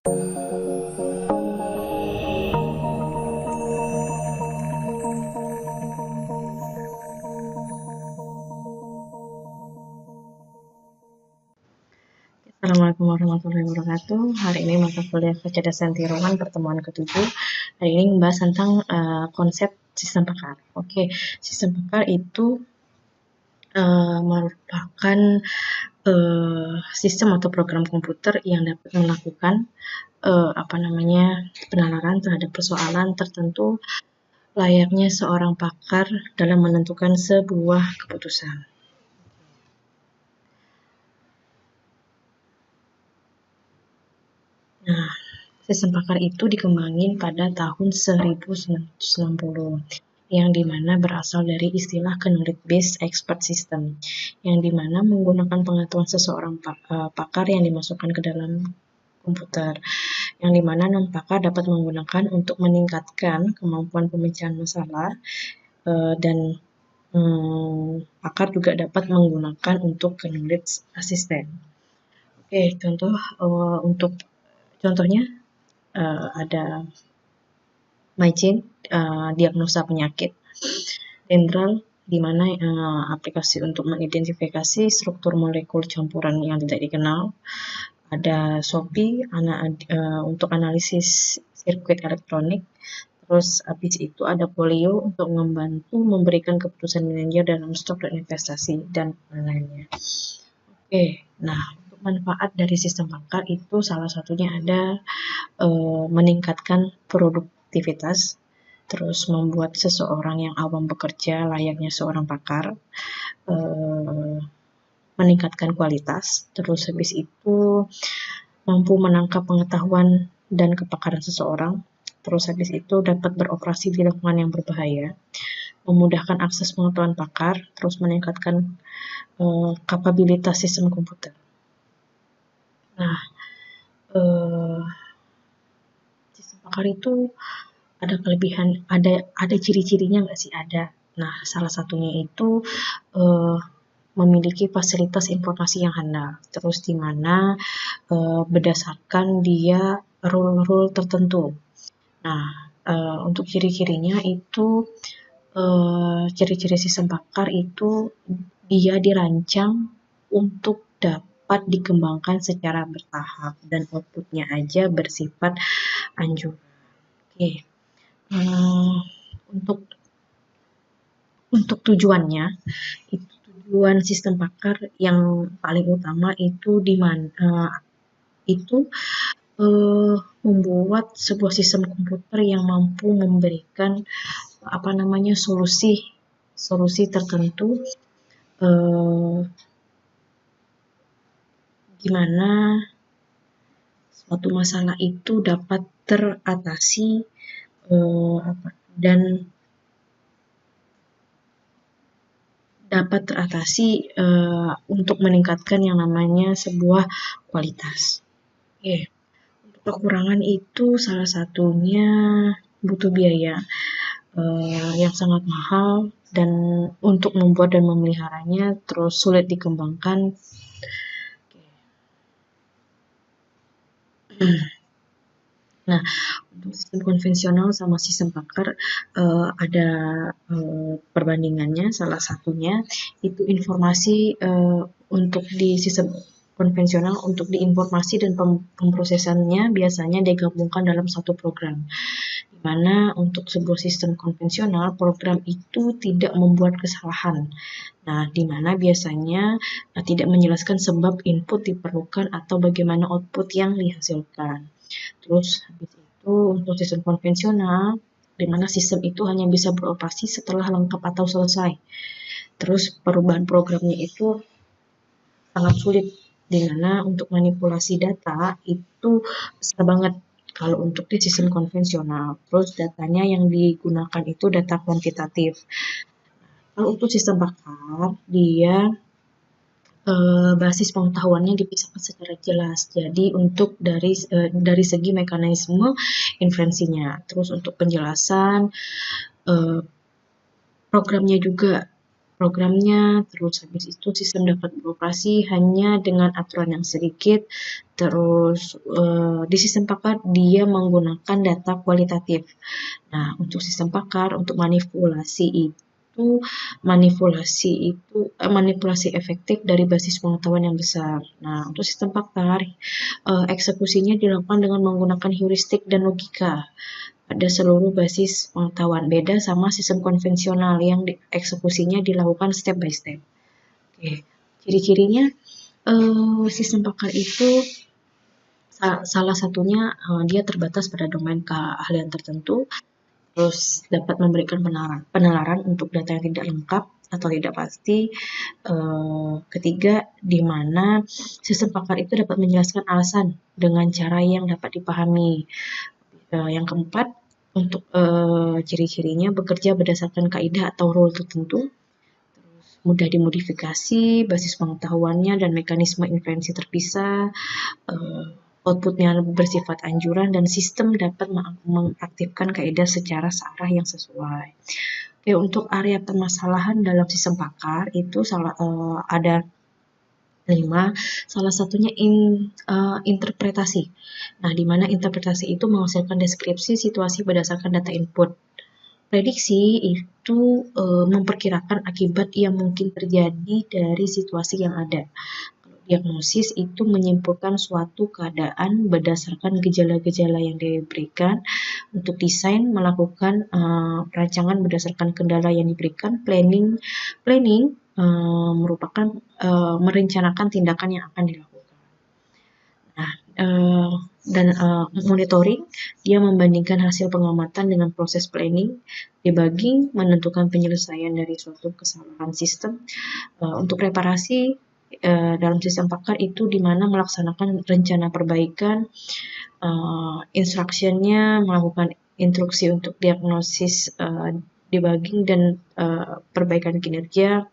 Assalamualaikum warahmatullahi wabarakatuh. Hari ini mata kuliah kecerdasan tiruan pertemuan ke-7. Hari ini membahas tentang konsep sistem pakar. Oke, sistem pakar itu merupakan sistem atau program komputer yang dapat melakukan penalaran terhadap persoalan tertentu layaknya seorang pakar dalam menentukan sebuah keputusan. Nah, sistem pakar itu dikembangin pada tahun 1960, yang dimana berasal dari istilah knowledge-based expert system, yang dimana menggunakan pengetahuan seseorang pakar yang dimasukkan ke dalam komputer, yang dimana pakar dapat menggunakan untuk meningkatkan kemampuan pemecahan masalah, dan pakar juga dapat menggunakan untuk knowledge assistant. Oke, untuk contohnya ada MyChain, diagnosa penyakit, Dendral, di mana aplikasi untuk mengidentifikasi struktur molekul campuran yang tidak dikenal, ada Shopee untuk analisis sirkuit elektronik, terus habis itu ada Polio untuk membantu memberikan keputusan manajer dalam stok dan investasi, dan lainnya. Oke, nah untuk manfaat dari sistem pakar itu salah satunya ada meningkatkan produktivitas, terus membuat seseorang yang awam bekerja layaknya seorang pakar, meningkatkan kualitas, terus habis itu mampu menangkap pengetahuan dan kepakaran seseorang, terus habis itu dapat beroperasi di lingkungan yang berbahaya, memudahkan akses pengetahuan pakar, terus meningkatkan kapabilitas sistem komputer. Nah, sistem pakar itu ada kelebihan, ada ciri-cirinya nggak sih? Ada. Nah, salah satunya itu memiliki fasilitas informasi yang handal, terus di mana berdasarkan dia rule-rule tertentu. Nah, untuk ciri-cirinya itu ciri-ciri sistem pakar itu dia dirancang untuk dapat dikembangkan secara bertahap dan outputnya aja bersifat anjuran. Oke. Untuk tujuannya, tujuan sistem pakar yang paling utama itu membuat sebuah sistem komputer yang mampu memberikan solusi tertentu, gimana suatu masalah itu dapat teratasi untuk meningkatkan yang namanya sebuah kualitas. Oke. Untuk kekurangan itu salah satunya butuh biaya yang sangat mahal dan untuk membuat dan memeliharanya, terus sulit dikembangkan. Nah, untuk sistem konvensional sama sistem pakar ada perbandingannya. Salah satunya itu informasi untuk di sistem konvensional, untuk diinformasi dan pemrosesannya biasanya digabungkan dalam satu program, di mana untuk sebuah sistem konvensional program itu tidak membuat kesalahan. Nah, di mana biasanya tidak menjelaskan sebab input diperlukan atau bagaimana output yang dihasilkan. Terus habis itu untuk sistem konvensional, di mana sistem itu hanya bisa beroperasi setelah lengkap atau selesai. Terus perubahan programnya itu sangat sulit, di mana untuk manipulasi data itu besar banget kalau untuk di sistem konvensional. Terus datanya yang digunakan itu data kuantitatif. Kalau untuk sistem pakar, dia basis pengetahuannya dipisahkan secara jelas. Jadi untuk dari segi mekanisme inferensinya, terus untuk penjelasan programnya juga programnya, terus habis itu sistem dapat beroperasi hanya dengan aturan yang sedikit, terus di sistem pakar dia menggunakan data kualitatif. Nah, untuk sistem pakar, untuk manipulasi efektif dari basis pengetahuan yang besar. Nah, untuk sistem pakar, eksekusinya dilakukan dengan menggunakan heuristik dan logika pada seluruh basis pengetahuan. Beda sama sistem konvensional yang eksekusinya dilakukan step by step. Oke, ciri-cirinya sistem pakar itu salah satunya dia terbatas pada domain keahlian tertentu, terus dapat memberikan penalaran untuk data yang tidak lengkap atau tidak pasti. Ketiga, di mana sistem pakar itu dapat menjelaskan alasan dengan cara yang dapat dipahami. Yang keempat, untuk ciri-cirinya bekerja berdasarkan kaidah atau rule tertentu, terus mudah dimodifikasi, basis pengetahuannya dan mekanisme inferensi terpisah, outputnya bersifat anjuran, dan sistem dapat mengaktifkan kaidah secara searah yang sesuai. Oke, untuk area permasalahan dalam sistem pakar itu ada 5, salah satunya interpretasi. Nah, di mana interpretasi itu menghasilkan deskripsi situasi berdasarkan data input. Prediksi itu memperkirakan akibat yang mungkin terjadi dari situasi yang ada. Diagnosis itu menyimpulkan suatu keadaan berdasarkan gejala-gejala yang diberikan. Untuk desain melakukan perancangan berdasarkan kendala yang diberikan. Planning merupakan merencanakan tindakan yang akan dilakukan. Nah, dan monitoring, dia membandingkan hasil pengamatan dengan proses planning. Debugging, menentukan penyelesaian dari suatu kesalahan sistem. Untuk reparasi, dalam sistem pakar itu di mana melaksanakan rencana perbaikan, instruction-nya melakukan instruksi untuk diagnosis, debugging dan perbaikan kinerja.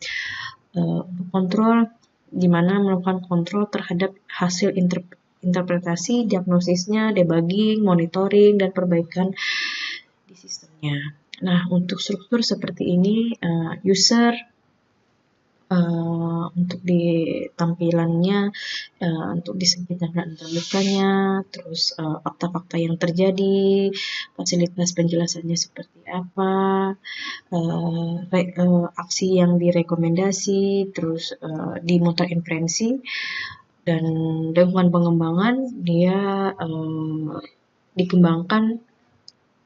Untuk kontrol, di mana melakukan kontrol terhadap hasil interpretasi, diagnosisnya, debugging, monitoring, dan perbaikan di sistemnya. Nah, untuk struktur seperti ini, user untuk di tampilannya, untuk di segi dan tambahkannya, terus fakta-fakta yang terjadi, fasilitas penjelasannya seperti apa, aksi yang direkomendasi, terus di muter inferensi, dan dengan pengembangan dia dikembangkan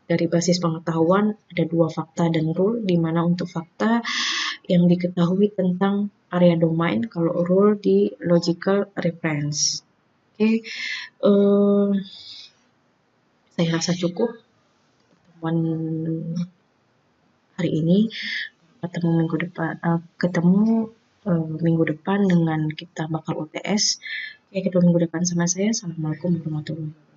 dari basis pengetahuan ada 2 fakta dan rule, di mana untuk fakta yang diketahui tentang area domain, kalau rule di logical reference. Oke, saya rasa cukup pertemuan hari ini. Ketemu minggu depan dengan kita bakal UTS. Oke, ketemu minggu depan sama saya. Assalamualaikum warahmatullahi wabarakatuh.